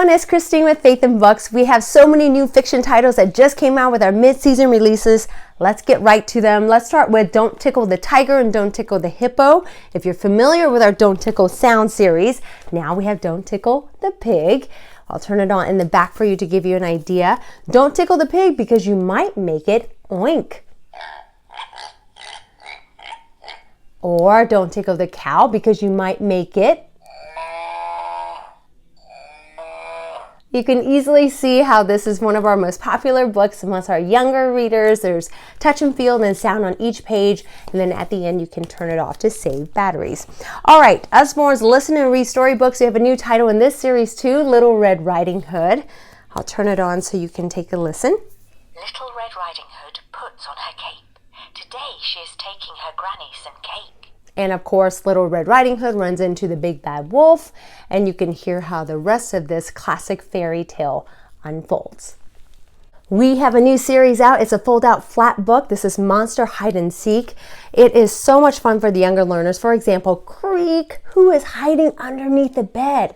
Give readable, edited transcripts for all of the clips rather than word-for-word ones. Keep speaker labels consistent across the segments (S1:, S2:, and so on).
S1: everyone, it's Christine with Faith in Books. We have so many new fiction titles that just came out with our mid-season releases. Let's get right to them. Let's start with Don't Tickle the Tiger and Don't Tickle the Hippo. If you're familiar with our Don't Tickle Sound series, now we have Don't Tickle the Pig. I'll turn it on in the back for you to give you an idea. Don't tickle the pig because you might make it oink. Or don't tickle the cow because you might make it. You can easily see how this is one of our most popular books amongst our younger readers. There's touch and feel and sound on each page, and then at the end you can turn it off to save batteries. All right, Usborne's Listen and Read Storybooks. We have a new title in this series too, Little Red Riding Hood. I'll turn it on so you can take a listen.
S2: Little Red Riding Hood puts on her cape. Today she is taking her granny some cake.
S1: And of course, Little Red Riding Hood runs into the big bad wolf, and you can hear how the rest of this classic fairy tale unfolds. We have a new series out. It's a fold-out flat book. This is Monster Hide and Seek. It is so much fun for the younger learners. For example, Creak, who is hiding underneath the bed?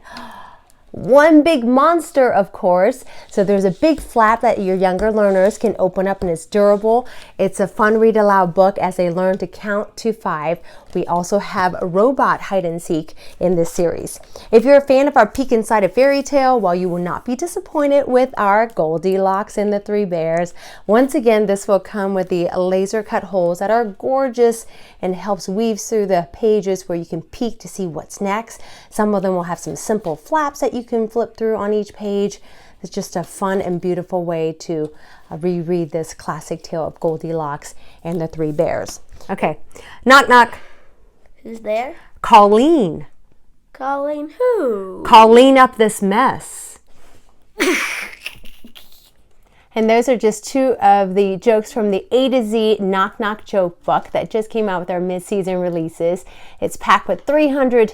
S1: One big monster, of course. So there's a big flap that your younger learners can open up, and it's durable. It's a fun read aloud book as they learn to count to 5. We also have a robot hide and seek in this series. If you're a fan of our Peek Inside a Fairy Tale, well, you will not be disappointed with our Goldilocks and the Three Bears. Once again, this will come with the laser cut holes that are gorgeous and helps weave through the pages where you can peek to see what's next. Some of them will have some simple flaps that you can flip through on each page. It's just a fun and beautiful way to reread this classic tale of Goldilocks and the Three Bears. Okay, knock knock.
S3: Who's there?
S1: Colleen.
S3: Colleen who?
S1: Colleen up this mess. And those are just two of the jokes from the A to Z Knock Knock joke book that just came out with our mid-season releases. It's packed with 300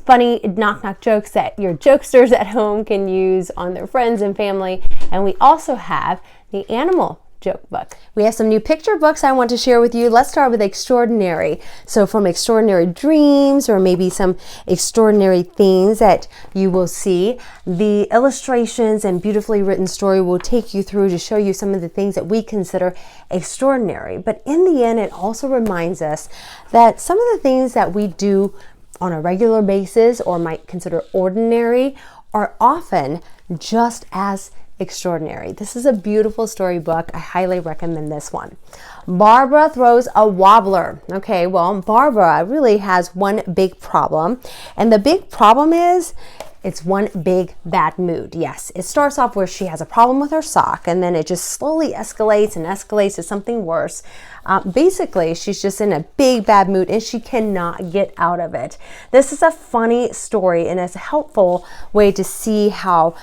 S1: funny knock knock jokes that your jokesters at home can use on their friends and family. And we also have the animal joke book. We have some new picture books I want to share with you. Let's start with Extraordinary. So from extraordinary dreams or maybe some extraordinary things that you will see, the illustrations and beautifully written story will take you through to show you some of the things that we consider extraordinary. But in the end, it also reminds us that some of the things that we do on a regular basis or might consider ordinary are often just as extraordinary. This is a beautiful storybook. I highly recommend this one. Barbara Throws a Wobbler. Okay, well, Barbara really has one big problem, and the big problem is it's one big bad mood. Yes, it starts off where she has a problem with her sock, and then it just slowly escalates and escalates to something worse. Basically, she's just in a big bad mood and she cannot get out of it. This is a funny story, and it's a helpful way to see how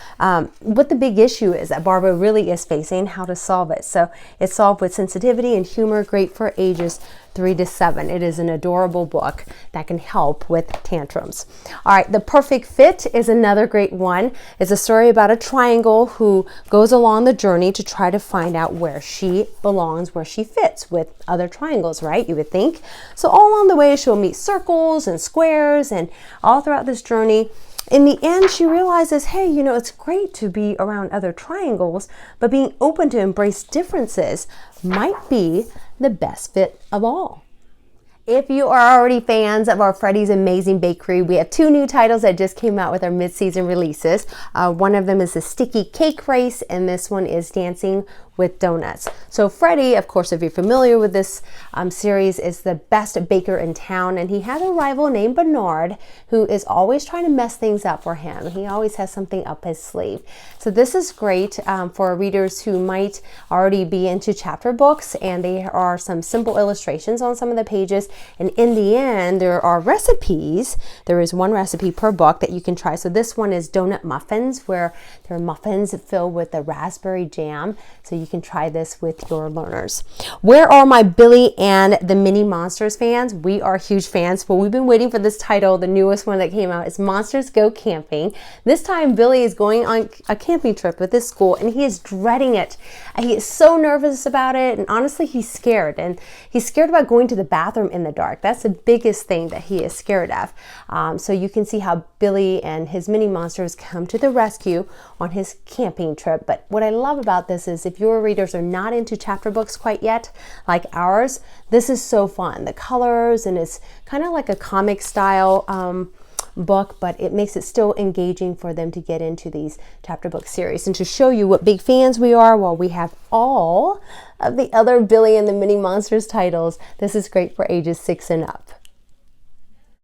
S1: what the big issue is that Barbara really is facing, how to solve it. So it's solved with sensitivity and humor, great for ages 3 to 7. It is an adorable book that can help with tantrums. All right, The Perfect Fit is another great one. It's a story about a triangle who goes along the journey to try to find out where she belongs, where she fits with other triangles, right? You would think. So all along the way, she'll meet circles and squares, and all throughout this journey, in the end, she realizes, hey, you know, it's great to be around other triangles, but being open to embrace differences might be the best fit of all. If you are already fans of our Freddy's Amazing Bakery, we have 2 new titles that just came out with our mid-season releases. One of them is the Sticky Cake Race, and this one is Dancing with Donuts. So Freddy, of course, if you're familiar with this series, is the best baker in town, and he has a rival named Bernard who is always trying to mess things up for him. He always has something up his sleeve. So this is great for readers who might already be into chapter books, and there are some simple illustrations on some of the pages, and in the end there are recipes. There is 1 recipe per book that you can try. So this one is donut muffins, where there are muffins filled with the raspberry jam. So you can try this with your learners. Where are my Billy and the Mini Monsters fans? We are huge fans, but we've been waiting for this title. The newest one that came out is Monsters Go Camping. This time Billy is going on a camping trip with his school, and he is dreading it. He is so nervous about it, and honestly he's scared. And he's scared about going to the bathroom in in the dark. That's the biggest thing that he is scared of. So you can see how Billy and his mini monsters come to the rescue on his camping trip. But what I love about this is if your readers are not into chapter books quite yet, like ours, this is so fun. The colors, and it's kind of like a comic style book, but it makes it still engaging for them to get into these chapter book series. And to show you what big fans we are, while we have all of the other Billy and the Mini Monsters titles, this is great for ages 6 and up.